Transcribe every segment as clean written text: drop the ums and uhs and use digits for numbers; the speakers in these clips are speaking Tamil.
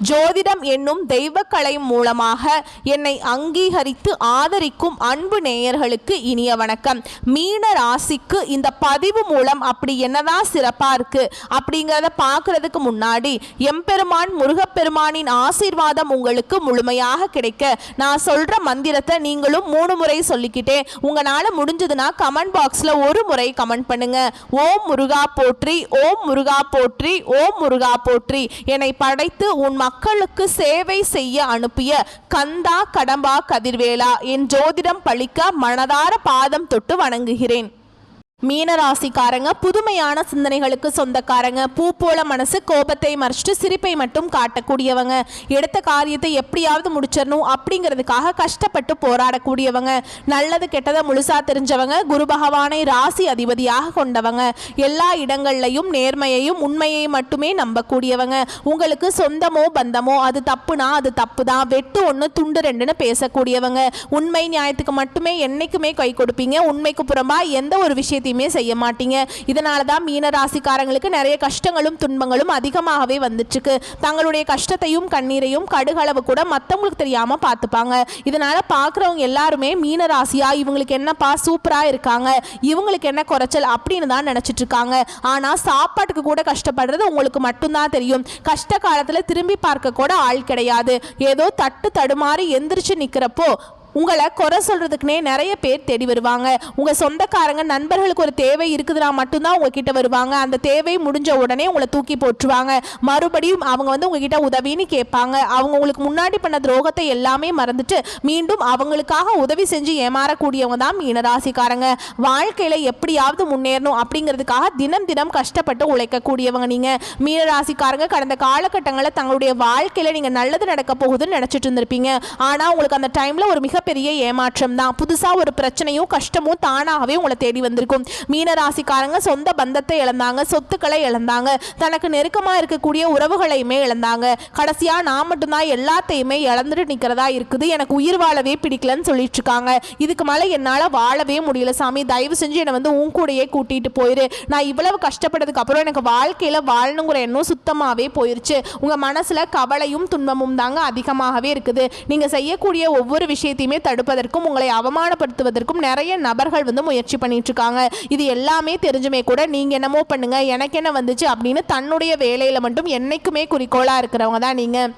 ஜோதிடம் என்னும் தெய்வக்கலை மூலமாக என்னை அங்கீகரித்து ஆதரிக்கும் அன்பு நேயர்களுக்கு இனிய வணக்கம். மீன ராசிக்கு இந்த பதிவு மூலம் அப்படி என்னதான் சிறப்பா இருக்கு அப்படிங்கிறத பார்க்கறதுக்கு முன்னாடி எம்பெருமான் முருகப்பெருமானின் ஆசீர்வாதம் உங்களுக்கு முழுமையாக கிடைக்க நான் சொல்ற மந்திரத்தை நீங்களும் 3 முறை சொல்லிக்கிட்டே உங்களால முடிஞ்சதுன்னா கமெண்ட் பாக்ஸ்ல ஒரு முறை கமெண்ட் பண்ணுங்க. ஓம் முருகா போற்றி, ஓம் முருகா போற்றி, ஓம் முருகா போற்றி. என்னை படைத்து உன் மக்களுக்கு சேவை செய்ய அனுப்பிய கந்தா கடம்பா கதிர்வேலா, என் ஜோதிடம் பழிக்க மனதார பாதம் தொட்டு வணங்குகிறேன். மீனராசிக்காரங்க புதுமையான சிந்தனைகளுக்கு சொந்தக்காரங்க. பூ போல மனசு, கோபத்தை மறைச்சிட்டு சிரிப்பை மட்டும் காட்டக்கூடியவங்க. எடுத்த காரியத்தை எப்படியாவது முடிச்சிடணும் அப்படிங்கிறதுக்காக கஷ்டப்பட்டு போராடக்கூடியவங்க. நல்லது கெட்டதை முழுசா தெரிஞ்சவங்க. குரு பகவானை ராசி அதிபதியாக கொண்டவங்க. எல்லா இடங்கள்லையும் நேர்மையையும் உண்மையை மட்டுமே நம்பக்கூடியவங்க. உங்களுக்கு சொந்தமோ பந்தமோ அது தப்புனா அது தப்பு தான், வெட்டு ஒன்று துண்டு ரெண்டுன்னு பேசக்கூடியவங்க. உண்மை நியாயத்துக்கு மட்டுமே என்னைக்குமே கை கொடுப்பீங்க. உண்மைக்கு புறம்பா எந்த ஒரு விஷயத்தையும் செய்ய மாட்டீங்க. இதனால தான் மீன ராசிக்காரங்களுக்கு நிறைய கஷ்டங்களும் துன்பங்களும் அதிகமாகவே வந்துட்டு இருக்கு. தங்களுடைய கஷ்டத்தையும் கண்ணீரையும் கடுகளவு கூட மற்றவங்களுக்கு தெரியாம பார்த்துப்பாங்க. இதனால பார்க்குறவங்க எல்லாருமே மீன ராசியா இவங்களுக்கு என்னப்பா சூப்பரா இருக்காங்க, இவங்களுக்கு என்ன குறைச்சல் அப்படின்னு தான் நினைச்சிட்டு இருக்காங்க. ஆனா சாப்பாட்டுக்கு கூட கஷ்டப்படுறது உங்களுக்கு மட்டும்தான் தெரியும். கஷ்ட காலத்துல திரும்பி பார்க்க கூட ஆள் கிடையாது. ஏதோ தட்டு தடுமாறி எந்திரிச்சு நிக்கிறப்போ உங்களை குறை சொல்கிறதுக்குனே நிறைய பேர் தேடி வருவாங்க. உங்கள் சொந்தக்காரங்க நண்பர்களுக்கு ஒரு தேவை இருக்குதுன்னா மட்டும்தான் உங்ககிட்ட வருவாங்க. அந்த தேவை முடிஞ்ச உடனே உங்களை தூக்கி போட்டுருவாங்க. மறுபடியும் அவங்க உங்ககிட்ட உதவின்னு கேட்பாங்க. அவங்க உங்களுக்கு முன்னாடி பண்ண துரோகத்தை எல்லாமே மறந்துட்டு மீண்டும் அவங்களுக்காக உதவி செஞ்சு ஏமாறக்கூடியவங்க தான் மீனராசிக்காரங்க. வாழ்க்கையில் எப்படியாவது முன்னேறணும் அப்படிங்கிறதுக்காக தினம் தினம் கஷ்டப்பட்டு உழைக்கக்கூடியவங்க நீங்கள். மீனராசிக்காரங்க கடந்த காலகட்டங்களில் தங்களுடைய வாழ்க்கையில் நீங்கள் நல்லது நடக்க போகுதுன்னு நினச்சிட்டு இருந்திருப்பீங்க. ஆனால் உங்களுக்கு அந்த டைமில் ஒரு மிக பெரிய ஏமாற்றம் தான். புதுசா ஒரு பிரச்சனையும் கஷ்டமும் தானாகவே உங்களை தேடி வந்திருக்கும். மீனராசிக்காரங்க சொந்த பந்தத்தை இழந்தாங்க, சொத்துக்களை இழந்தாங்க, தனக்கு நெருக்கமா இருக்கக்கூடிய உறவுகளையுமே இழந்தாங்க. கடைசியா நான் மட்டும்தான் எல்லாத்தையுமே இழந்துட்டு நிக்கிறதா இருக்குது, எனக்கு உயிர் வாழவே பிடிக்கலன்னு சொல்லிட்டு இருக்காங்க. இதுக்கு மேல என்னால வாழவே முடியல சாமி, தயவு செஞ்சு என்னை உன் கூடையே கூட்டிட்டு போயிரு. நான் இவ்வளவு கஷ்டப்பட்டதுக்கு அப்புறம் எனக்கு வாழ்க்கையில வாழணுங்கிற எண்ணம் சுத்தமாவே போயிருச்சு. உங்க மனசுல கவலையும் துன்பமும் தாங்க அதிகமாகவே இருக்குது. நீங்க செய்யக்கூடிய ஒவ்வொரு விஷயத்தையுமே தடுப்பதற்கும் உங்களை அவமானப்படுத்துவதற்கும் நிறைய நபர்கள் முயற்சி பண்ணிட்டு இருக்காங்க. இது எல்லாமே தெரிஞ்சுமே கூட நீங்க என்னமோ பண்ணுங்க, எனக்கு என்ன வந்துச்சு அப்படின்னு தன்னுடைய வேலையில மட்டும் என்னைக்குமே குறிக்கோளா இருக்கிறவங்க தான் நீங்க.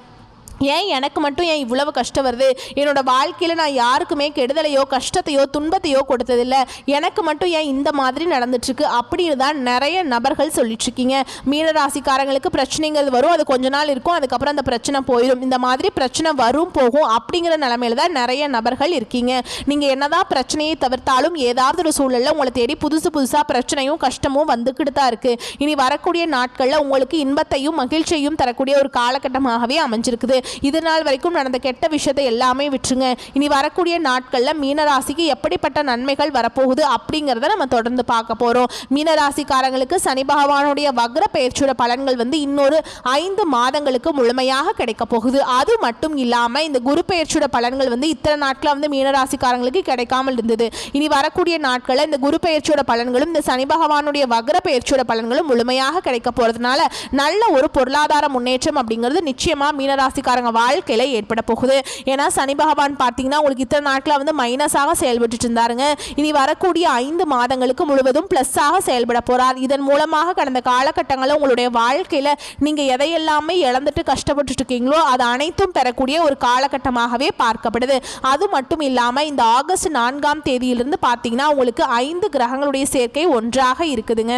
ஏன் எனக்கு மட்டும் ஏன் இவ்வளவு கஷ்டம் வருது, என்னோட வாழ்க்கையில் நான் யாருக்குமே கெடுதலையோ கஷ்டத்தையோ துன்பத்தையோ கொடுத்ததில்லை, எனக்கு மட்டும் ஏன் இந்த மாதிரி நடந்துட்டுருக்கு அப்படின்னு தான் நிறைய நபர்கள் சொல்லிட்டுருக்கீங்க. மீனராசிக்காரங்களுக்கு பிரச்சனைகள் வரும், அது கொஞ்ச நாள் இருக்கும், அதுக்கப்புறம் அந்த பிரச்சனை போயிடும். இந்த மாதிரி பிரச்சனை வரும் போகும் அப்படிங்கிற நிலைமையில தான் நிறைய நபர்கள் இருக்கீங்க. நீங்கள் என்னதான் பிரச்சனையை தவிர்த்தாலும் ஏதாவது ஒரு சூழலில் உங்களை தேடி புதுசாக பிரச்சனையும் கஷ்டமும் வந்துக்கிட்டு தான் இருக்குது. இனி வரக்கூடிய நாட்களில் உங்களுக்கு இன்பத்தையும் மகிழ்ச்சியையும் தரக்கூடிய ஒரு காலகட்டமாகவே அமைஞ்சிருக்குது. இது நாள் வரைக்கும் நடந்த கெட்ட விஷயத்தை எல்லாமே விட்டுருங்க. இனி வரக்கூடிய நாட்களில் மீனராசிக்கு எப்படிப்பட்ட நன்மைகள் வரப்போகுது அப்படிங்கிறத நம்ம தொடர்ந்து பார்க்க போகிறோம். மீனராசிக்காரங்களுக்கு சனி பகவானுடைய வக்ர பெயர்ச்சியோட பலன்கள் இன்னொரு 5 மாதங்களுக்கு முழுமையாக கிடைக்க போகுது. அது மட்டும் இல்லாமல் இந்த குரு பெயர்ச்சியோட பலன்கள் இத்தனை நாட்களாக மீனராசிக்காரங்களுக்கு கிடைக்காமல் இருந்தது. இனி வரக்கூடிய நாட்களில் இந்த குரு பெயர்ச்சியோட பலன்களும் இந்த சனி பகவானுடைய வக்ர பெயர்ச்சியோட பலன்களும் முழுமையாக கிடைக்க போகிறதுனால நல்ல ஒரு பொருளாதார முன்னேற்றம் அப்படிங்கிறது நிச்சயமாக மீனராசிக்காரங்க வாழ்க்கையில ஏற்பட போகுது. ஏன்னா சனி பகவான் பார்த்தீங்கன்னா உங்களுக்கு இத்தனை நாட்கள மைனஸாக செயல்பட்டு இருந்தாருங்க. இனி வரக்கூடிய 5 மாதங்களுக்கு முழுவதும் பிளஸ்ஸாக செயல்பட போறார். இதன் மூலமாக கடந்த காலகட்டங்களில் உங்களுடைய வாழ்க்கையில நீங்க எதையெல்லாமே இழந்துட்டு கஷ்டப்பட்டு இருக்கீங்களோ அது அனைத்தும் பெறக்கூடிய ஒரு காலகட்டமாகவே பார்க்கப்படுது. அது மட்டும் இல்லாம இந்த ஆகஸ்ட் 4ஆம் தேதியிலிருந்து பார்த்தீங்கன்னா உங்களுக்கு 5 கிரகங்களுடைய சேர்க்கை ஒன்றாக இருக்குதுங்க.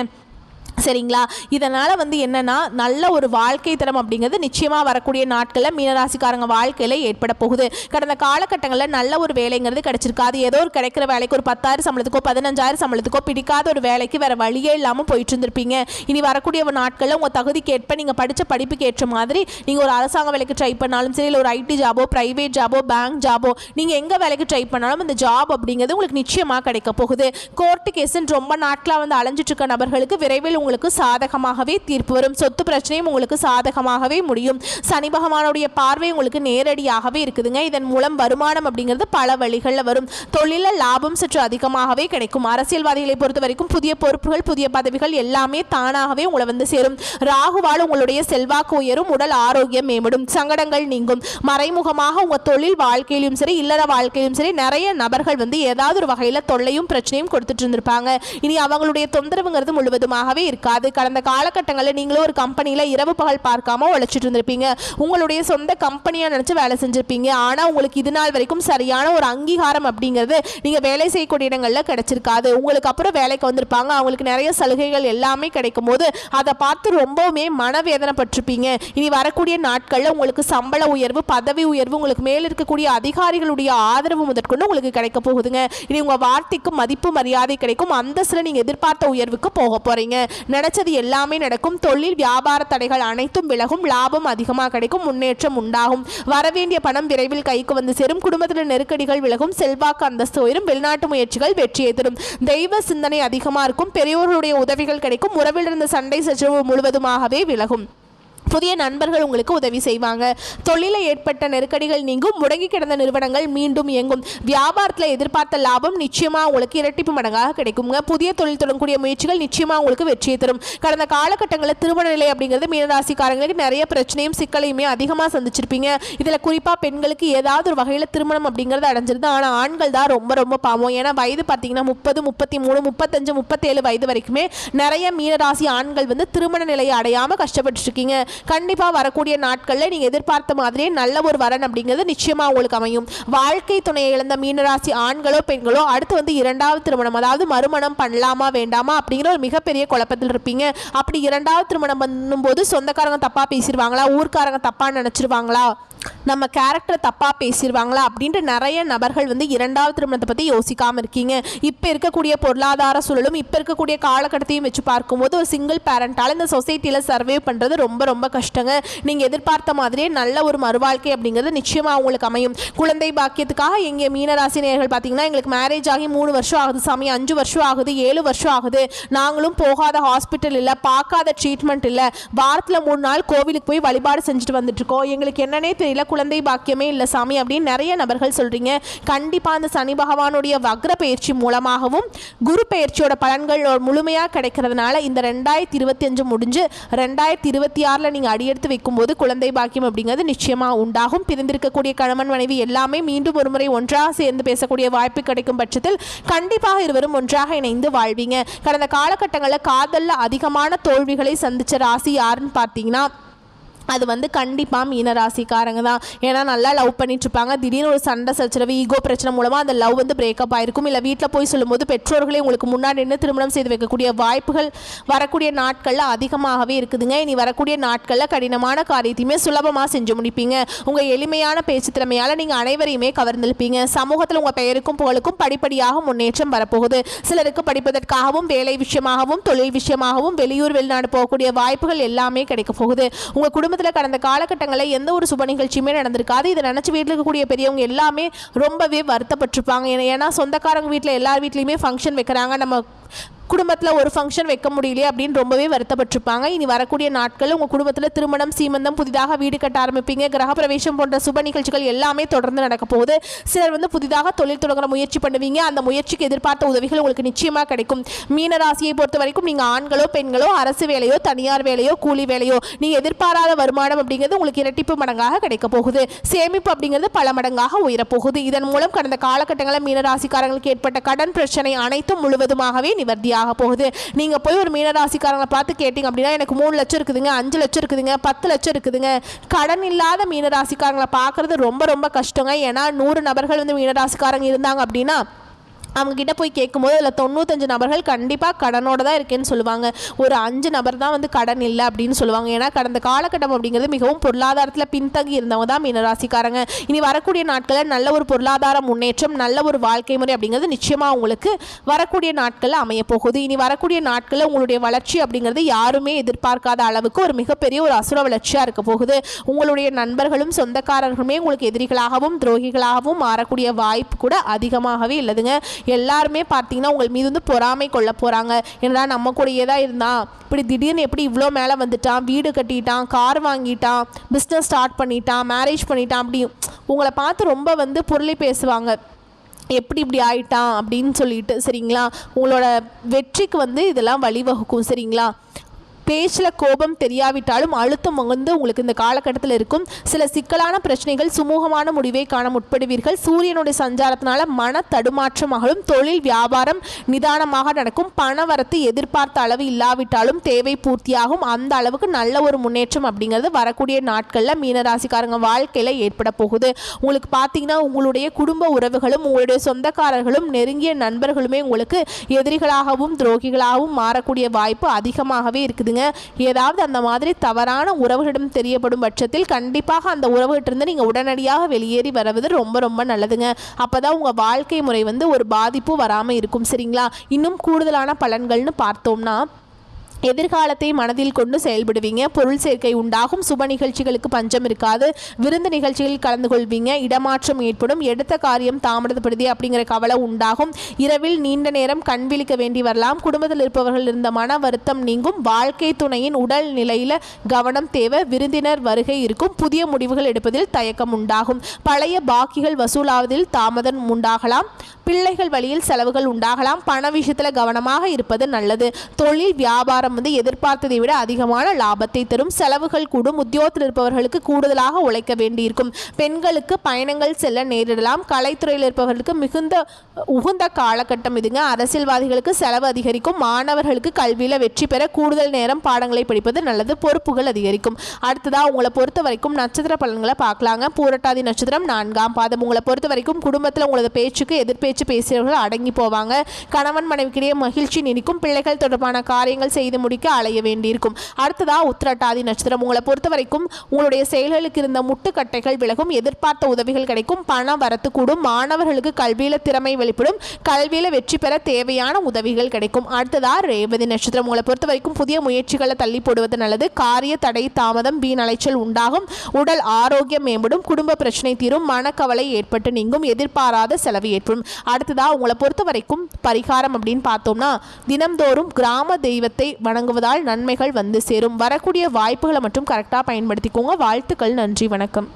சரிங்களா? இதனால் என்னென்னா நல்ல ஒரு வாழ்க்கை தரம் அப்படிங்கிறது நிச்சயமாக வரக்கூடிய நாட்களில் மீனராசிக்காரங்க வாழ்க்கையில் ஏற்பட போகுது. கடந்த காலகட்டங்களில் நல்ல ஒரு வேலைங்கிறது கிடைச்சிருக்காது. ஏதோ ஒரு கிடைக்கிற வேலைக்கு ஒரு 10,000 சம்பளத்துக்கோ 15,000 சம்பளத்துக்கோ பிடிக்காத ஒரு வேலைக்கு வேறு வழியே இல்லாமல் போயிட்டு இருந்திருப்பீங்க. இனி வரக்கூடிய நாட்களில் உங்கள் தகுதிக்கு ஏற்ப நீங்கள் படித்த படிப்புக்கு ஏற்ற மாதிரி நீங்கள் ஒரு அரசாங்க வேலைக்கு ட்ரை பண்ணாலும் சரி, இல்லை ஒரு ஐடி ஜாபோ ப்ரைவேட் ஜாபோ பேங்க் ஜாபோ நீங்கள் எங்கே வேலைக்கு ட்ரை பண்ணாலும் இந்த ஜாப் அப்படிங்கிறது உங்களுக்கு நிச்சயமாக கிடைக்க போகுது. கோர்ட்டு கேஸுன்னு ரொம்ப நாட்களாக அலைஞ்சிட்டு இருக்க நபர்களுக்கு விரைவில் உங்களுக்கு சாதகமாகவே தீர்ப்பு வரும். சொத்து பிரச்சனையும் உங்களுக்கு சாதகமாகவே முடியும். சனி பகவானுடைய பார்வை உங்களுக்கு நேரடியாகவே இருக்குதுங்க. இதன் மூலம் வருமானம் அப்படிங்கிறது பல வழிகளில் வரும். தொழில லாபம் சற்று அதிகமாகவே கிடைக்கும். அரசியல்வாதிகளை பொறுத்த வரைக்கும் புதிய பொறுப்புகள், புதிய பதவிகள் எல்லாமே தானாகவே உங்களை வந்து சேரும். ராகுவால் உங்களுடைய செல்வாக்கு உயரும், உடல் ஆரோக்கியம் மேம்படும், சங்கடங்கள் நீங்கும். மறைமுகமாக உங்க தொழில் வாழ்க்கையிலும் சரி, இல்லற வாழ்க்கையிலும் சரி, நிறைய நபர்கள் வந்து ஏதாவது ஒரு வகையில் தொல்லையும் பிரச்சனையும் கொடுத்துட்டு இருந்திருப்பாங்க. இனி அவங்களுடைய தொந்தரவுங்கிறது முழுவதுமாகவே இருக்காது. கடந்த காலகட்டங்களில் நீங்களும் ஒரு கம்பெனியில் இரவு பகல் பார்க்காம உழைச்சிட்டு இருந்திருப்பீங்க. உங்களுடைய சொந்த கம்பெனியாக நினச்சி வேலை செஞ்சுருப்பீங்க. ஆனால் உங்களுக்கு இது நாள் வரைக்கும் சரியான ஒரு அங்கீகாரம் அப்படிங்கிறது நீங்கள் வேலை செய்யக்கூடிய இடங்களில் கிடைச்சிருக்காது. உங்களுக்கு அப்புறம் வேலைக்கு வந்திருப்பாங்க. அவங்களுக்கு நிறைய சலுகைகள் எல்லாமே கிடைக்கும் போது அதை பார்த்து ரொம்பவுமே மனவேதனைப்பட்டிருப்பீங்க. இனி வரக்கூடிய நாட்களில் உங்களுக்கு சம்பள உயர்வு, பதவி உயர்வு, உங்களுக்கு மேல் இருக்கக்கூடிய அதிகாரிகளுடைய ஆதரவு முதற்கொண்டு உங்களுக்கு கிடைக்க போகுதுங்க. இனி உங்கள் வார்த்தைக்கு மதிப்பு மரியாதை கிடைக்கும். அந்தஸ்தில் நீங்கள் எதிர்பார்த்த உயர்வுக்கு போக போறீங்க. நினைச்சது எல்லாமே நடக்கும். தொழில் வியாபார தடைகள் அனைத்தும் விலகும். லாபம் அதிகமாக கிடைக்கும். முன்னேற்றம் உண்டாகும். வரவேண்டிய பணம் விரைவில் கைக்கு வந்து சேரும். குடும்பத்தில் நெருக்கடிகள் விலகும். செல்வாக்கு அந்தஸ்து உயரும். வெளிநாட்டு முயற்சிகள் வெற்றியை தரும். தெய்வ சிந்தனை அதிகமாக இருக்கும். பெரியோர்களுடைய உதவிகள் கிடைக்கும். உறவில் இருந்த சண்டை சச்சரவு முழுவதுமாகவே விலகும். புதிய நண்பர்கள் உங்களுக்கு உதவி செய்வாங்க. தொழிலில் ஏற்பட்ட நெருக்கடிகள் நீங்கும். முடங்கி கிடந்த நிறுவனங்கள் மீண்டும் இயங்கும். வியாபாரத்தில் எதிர்பார்த்த லாபம் நிச்சயமாக உங்களுக்கு இரட்டிப்பு மடங்காக கிடைக்குங்க. புதிய தொழில் தொடங்கக்கூடிய முயற்சிகள் நிச்சயமாக உங்களுக்கு வெற்றியை தரும். கடந்த காலகட்டங்களில் திருமண நிலை அப்படிங்கிறது மீனராசிக்காரங்களுக்கு நிறைய பிரச்சனையும் சிக்கலையுமே அதிகமாக சந்திச்சிருப்பீங்க. இதில் குறிப்பாக பெண்களுக்கு ஏதாவது ஒரு வகையில் திருமணம் அப்படிங்கிறது அடைஞ்சிருது. ஆனால் ஆண்கள் தான் ரொம்ப ரொம்ப பாவம். ஏன்னா வயது பார்த்தீங்கன்னா 30, 33, 35, 37 வயது வரைக்குமே நிறைய மீனராசி ஆண்கள் வந்து திருமண நிலையை அடையாமல் கஷ்டப்பட்டு இருக்கீங்க. கண்டிப்பாக வரக்கூடிய நாட்களில் நீங்கள் எதிர்பார்த்த மாதிரியே நல்ல ஒரு வரன் அப்படிங்கிறது நிச்சயமாக உங்களுக்கு அமையும். வாழ்க்கை துணையை இழந்த மீனராசி ஆண்களோ பெண்களோ அடுத்து வந்து இரண்டாவது திருமணம், அதாவது மறுமணம் பண்ணலாமா வேண்டாமா அப்படிங்கிற ஒரு மிகப்பெரிய குழப்பத்தில் இருப்பீங்க. அப்படி இரண்டாவது திருமணம் பண்ணும்போது சொந்தக்காரங்க தப்பாக பேசிடுவாங்களா, ஊர்க்காரங்க தப்பாக நினச்சிருவாங்களா, நம்ம கேரக்டர் தப்பாக பேசிடுவாங்களா அப்படின்ட்டு நிறைய நபர்கள் வந்து இரண்டாவது திருமணத்தை பற்றி யோசிக்காமல் இருக்கீங்க. இப்போ இருக்கக்கூடிய பொருளாதார சூழலும் இப்போ இருக்கக்கூடிய காலகட்டத்தையும் வச்சு பார்க்கும்போது ஒரு சிங்கிள் பேரண்டால் இந்த சொசைட்டியில் சர்வே பண்ணுறது ரொம்ப ரொம்ப கஷ்டங்க. நீங்கள் எதிர்பார்த்த மாதிரியே நல்ல ஒரு மறுவாழ்க்கை அப்படிங்கிறது நிச்சயமாக உங்களுக்கு அமையும். குழந்தை பாக்கியத்துக்காக எங்கள் மீனராசி நேயர்கள் பார்த்தீங்கன்னா எங்களுக்கு மேரேஜ் ஆகி 3 வருஷம் ஆகுது சாமி, 5 வருஷம் ஆகுது, 7 வருஷம் ஆகுது, நாங்களும் போகாத ஹாஸ்பிட்டல் இல்லை, பார்க்காத ட்ரீட்மெண்ட் இல்லை, வாரத்தில் 3 நாள் கோவிலுக்கு போய் வழிபாடு செஞ்சுட்டு வந்துட்டு இருக்கோம், எங்களுக்கு என்னன்னே தெரியல, குழந்தை பாக்கியமே இல்லை சாமி அப்படின்னு நிறைய நபர்கள் சொல்றீங்க. கண்டிப்பா அந்த சனி பகவானுடைய வக்ர பயிற்சி மூலமாகவும் குரு பயிற்சியோட பலன்கள் முழுமையாக கிடைக்கிறதுனால இந்த 2025 முடிஞ்சு 2026 நீங்க அடியெடுத்து வைக்கும்போது குழந்தை பாக்கியம் அப்படிங்கிறது நிச்சயமா உண்டாகும். பிரிந்திருக்கக்கூடிய கணவன் மனைவி எல்லாமே மீண்டும் ஒரு முறை ஒன்றாக சேர்ந்து பேசக்கூடிய வாய்ப்பு கிடைக்கும் பட்சத்தில் கண்டிப்பாக இருவரும் ஒன்றாக இணைந்து வாழ்வீங்க. கடந்த காலகட்டங்களில் காதல்ல அதிகமான தோல்விகளை சந்திச்ச ராசி யாருன்னு பார்த்தீங்கன்னா அது வந்து கண்டிப்பாக மீனராசிக்காரங்க தான். ஏன்னா நல்லா லவ் பண்ணிட்டு இருப்பாங்க. திடீர்னு ஒரு சண்டை சச்சரவு, ஈகோ பிரச்சனை மூலமாக அந்த லவ் வந்து பிரேக்கப் ஆயிருக்கும். இல்லை வீட்டில் போய் சொல்லும்போது பெற்றோர்களே உங்களுக்கு முன்னாடி நின்று திருமணம் செய்து வைக்கக்கூடிய வாய்ப்புகள் வரக்கூடிய நாட்களில் அதிகமாகவே இருக்குதுங்க. இனி வரக்கூடிய நாட்களில் கடினமான காரியத்தையுமே சுலபமாக செஞ்சு முடிப்பீங்க. உங்கள் எளிமையான பேச்சு திறமையால் நீங்கள் அனைவரையுமே கவர்ந்திருப்பீங்க. சமூகத்தில் உங்கள் பெயருக்கும் புகழுக்கும் படிப்படியாக முன்னேற்றம் வரப்போகுது. சிலருக்கு படிப்பதற்காகவும் வேலை விஷயமாகவும் தொழில் விஷயமாகவும் வெளியூர் வெளிநாடு போகக்கூடிய வாய்ப்புகள் எல்லாமே கிடைக்க போகுது. உங்கள் குடும்பத்தில் கடந்த காலகட்டங்களில் எந்த ஒரு சுப நிகழ்ச்சியுமே நடந்திருக்காது. இதை நினச்சி வீட்டில் இருக்கக்கூடிய பெரியவங்க எல்லாமே ரொம்பவே வருத்தப்பட்டிருப்பாங்க. ஏன்னா சொந்தக்காரங்க வீட்டில் எல்லார் வீட்லேயுமே ஃபங்க்ஷன் வைக்கிறாங்க, நம்ம குடும்பத்தில் ஒரு ஃபங்க்ஷன் வைக்க முடியலையே அப்படின்னு ரொம்பவே வருத்தப்பட்டிருப்பாங்க. இனி வரக்கூடிய நாட்கள் உங்கள் குடும்பத்தில் திருமணம், சீமந்தம், புதிதாக வீடு கட்ட ஆரம்பிப்பீங்க. கிரகப்பிரவேசம் போன்ற சுப நிகழ்ச்சிகள் எல்லாமே தொடர்ந்து நடக்க போகுது. சிலர் வந்து புதிதாக தொழில் தொடங்குற முயற்சி பண்ணுவீங்க. அந்த முயற்சிக்கு எதிர்பார்த்த உதவிகள் உங்களுக்கு நிச்சயமாக கிடைக்கும். மீனராசியை பொறுத்த வரைக்கும் நீங்கள் ஆண்களோ பெண்களோ அரசு வேலையோ தனியார் வேலையோ கூலி வேலையோ நீங்கள் எதிர்பாராத வருமானம் அப்படிங்கிறது உங்களுக்கு இரட்டிப்பு மடங்காக கிடைக்க போகுது. சேமிப்பு அப்படிங்கிறது பல மடங்காக உயரப்போகுது. இதன் மூலம் கடந்த காலகட்டங்களில் மீனராசிக்காரங்களுக்கு ஏற்பட்ட கடன் பிரச்சனை அனைத்தும் முழுவதுமாகவே நிவர்த்தியாக போகுது. நீங்க போய் ஒரு மீனராசிக்காரங்களை பார்த்து கேட்டீங்க அப்படின்னா எனக்கு 3 லட்சம் இருக்குதுங்க, 5 லட்சம் இருக்குதுங்க, 10 லட்சம் இருக்குதுங்க. கடன் இல்லாத மீனராசிக்காரங்களை பார்க்கறது ரொம்ப ரொம்ப கஷ்டங்க. ஏன்னா 100 நபர்கள் வந்து மீனராசிக்காரங்க இருந்தாங்க அப்படின்னா அவங்ககிட்ட போய் கேட்கும்போது அதில் 95 நபர்கள் கண்டிப்பாக கடனோடு தான் இருக்கேன்னு சொல்லுவாங்க. ஒரு 5 நபர் தான் வந்து கடன் இல்லை அப்படின்னு சொல்லுவாங்க. ஏன்னா கடந்த காலகட்டம் அப்படிங்கிறது மிகவும் பொருளாதாரத்தில் பின்தங்கி இருந்தவங்க தான் மீனராசிக்காரங்க. இனி வரக்கூடிய நாட்களில் நல்ல ஒரு பொருளாதார முன்னேற்றம், நல்ல ஒரு வாழ்க்கை முறை அப்படிங்கிறது நிச்சயமாக உங்களுக்கு வரக்கூடிய நாட்களில் அமைய போகுது. இனி வரக்கூடிய நாட்களில் உங்களுடைய வளர்ச்சி அப்படிங்கிறது யாருமே எதிர்பார்க்காத அளவுக்கு ஒரு மிகப்பெரிய ஒரு அசுர வளர்ச்சியாக இருக்க போகுது. உங்களுடைய நண்பர்களும் சொந்தக்காரர்களுமே உங்களுக்கு எதிரிகளாகவும் துரோகிகளாகவும் மாறக்கூடிய வாய்ப்பு கூட அதிகமாகவே இல்லதுங்க. எல்லாருமே பார்த்தீங்கன்னா உங்கள் மீது வந்து பொறாமை கொள்ள போகிறாங்க. ஏன்னா நம்ம கூடயே தான் இருந்தான், இப்படி திடீர்னு எப்படி இவ்வளோ மேலே வந்துட்டான், வீடு கட்டிட்டான், கார் வாங்கிட்டான், பிஸ்னஸ் ஸ்டார்ட் பண்ணிட்டான், மேரேஜ் பண்ணிட்டான், அப்படி உங்களை பார்த்து ரொம்ப வந்து புரளி பேசுவாங்க, எப்படி இப்படி ஆயிட்டான் அப்படின்னு சொல்லிட்டு. சரிங்களா, உங்களோட வெற்றிக்கு வந்து இதெல்லாம் வழிவகுக்கும். சரிங்களா, பேச்சில் கோபம் தெரியாவிட்டாலும் அழுத்தம் வந்து உங்களுக்கு இந்த காலகட்டத்தில் இருக்கும். சில சிக்கலான பிரச்சனைகள் சுமூகமான முடிவை காண முற்படுவீர்கள். சூரியனுடைய சஞ்சாரத்தினால மன தடுமாற்றமாகவும் தொழில் வியாபாரம் நிதானமாக நடக்கும். பணவரத்து எதிர்பார்த்த அளவு இல்லாவிட்டாலும் தேவை பூர்த்தியாகும். அந்த அளவுக்கு நல்ல ஒரு முன்னேற்றம் அப்படிங்கிறது வரக்கூடிய நாட்களில் மீனராசிக்காரங்க வாழ்க்கையில் ஏற்பட போகுது. உங்களுக்கு பார்த்தீங்கன்னா உங்களுடைய குடும்ப உறவுகளும் உங்களுடைய சொந்தக்காரர்களும் நெருங்கிய நண்பர்களுமே உங்களுக்கு எதிரிகளாகவும் துரோகிகளாகவும் மாறக்கூடிய வாய்ப்பு அதிகமாகவே இருக்குதுங்க. ஏதாவது அந்த மாதிரி தவறான உறவுகளிடம் தெரியப்படும் பட்சத்தில் கண்டிப்பாக அந்த உறவுகிட்டிருந்து நீங்கள் உடனடியாக வெளியேறி வருவது ரொம்ப ரொம்ப நல்லதுங்க. அப்போதான் உங்கள் வாழ்க்கை முறை வந்து ஒரு பாதிப்பு வராமல் இருக்கும். சரிங்களா, இன்னும் கூடுதலான பலன்கள்னு பார்த்தோம்னா, எதிர்காலத்தை மனதில் கொண்டு செயல்படுவீங்க. பொருள் சேர்க்கை உண்டாகும். சுப நிகழ்ச்சிகளுக்கு பஞ்சம் இருக்காது. விருந்து நிகழ்ச்சிகளில் கலந்து கொள்வீங்க. இடமாற்றம் ஏற்படும். எடுத்த காரியம் தாமதப்படுத்தி அப்படிங்கிற கவலை உண்டாகும். இரவில் நீண்ட நேரம் கண் விழிக்க வேண்டி வரலாம். குடும்பத்தில் இருப்பவர்கள் இருந்த மன வருத்தம் நீங்கும். வாழ்க்கை துணையின் உடல் நிலையில் கவனம் தேவை. விருந்தினர் வருகை இருக்கும். புதிய முடிவுகள் எடுப்பதில் தயக்கம் உண்டாகும். பழைய பாக்கிகள் வசூலாவதில் தாமதம் உண்டாகலாம். பிள்ளைகள் வழியில் செலவுகள் உண்டாகலாம். பண விஷயத்தில் கவனமாக இருப்பது நல்லது. தொழில் வியாபாரம் வந்து எதிர்பார்த்ததை விட அதிகமான லாபத்தை தரும். செலவுகள் கூடும். உத்தியோகத்தில் இருப்பவர்களுக்கு கூடுதலாக உழைக்க வேண்டியிருக்கும். பெண்களுக்கு பயணங்கள் செல்ல நேரிடலாம். கலைத்துறையில் இருப்பவர்களுக்கு உகுந்த காலகட்டம் இதுங்க. அரசியல்வாதிகளுக்கு செலவு அதிகரிக்கும். மாணவர்களுக்கு கல்வியில் வெற்றி பெற கூடுதல் நேரம் பாடங்களை படிப்பது நல்லது. பொறுப்புகள் அதிகரிக்கும். அடுத்ததாக உங்களை பொறுத்த வரைக்கும் நட்சத்திர பலன்களை பார்க்கலாங்க. பூரட்டாதி நட்சத்திரம் 4ஆம் பாதம். உங்களை பொறுத்த வரைக்கும் குடும்பத்தில் உங்களது பேச்சுக்கு எதிர்பேச்சு பேசியவர்கள் அடங்கி போவாங்க. கணவன் மனைவிக்கிடையே மகிழ்ச்சி நீடிக்கும். பிள்ளைகள் தொடர்பான காரியங்கள் செய்து முடிக்க அலைய வேண்டியிருக்கும். அடுத்ததா உத்திரட்டாதி நட்சத்திரம். உங்களை பொறுத்த வரைக்கும் உங்களுடைய செயல்களுக்கு இருந்த முட்டுக்கட்டைகள் விலகும். எதிர்பார்த்த உதவிகள் கிடைக்கும். பண வரத்து கூடும். மாணவர்களுக்கு கல்வியில திறமை வெளிப்படும். கல்வியில வெற்றி பெற தேவையான உதவிகள் கிடைக்கும். அடுத்ததா ரேவதி நட்சத்திரம். உங்களை பொறுத்த வரைக்கும் புதிய முயற்சிகளை தள்ளி போடுவது நல்லது. காரிய தடை தாமதம் வீண் அலைச்சல் உண்டாகும். உடல் ஆரோக்கியம் மேம்படும். குடும்ப பிரச்சனை தீரும். மனக்கவலை ஏற்பட்டு நீங்கும். எதிர்பாராத செலவு ஏற்படும். அடுத்ததா உங்களை பொறுத்த வரைக்கும் பரிகாரம் அப்படின்னு பார்த்தோம்னா, தினம்தோறும் கிராம தெய்வத்தை வணங்குவதால் நன்மைகள் வந்து சேரும். வரக்கூடிய வாய்ப்புகளை மட்டும் கரெக்டாக பயன்படுத்திக்கோங்க. வாழ்த்துக்கள். நன்றி, வணக்கம்.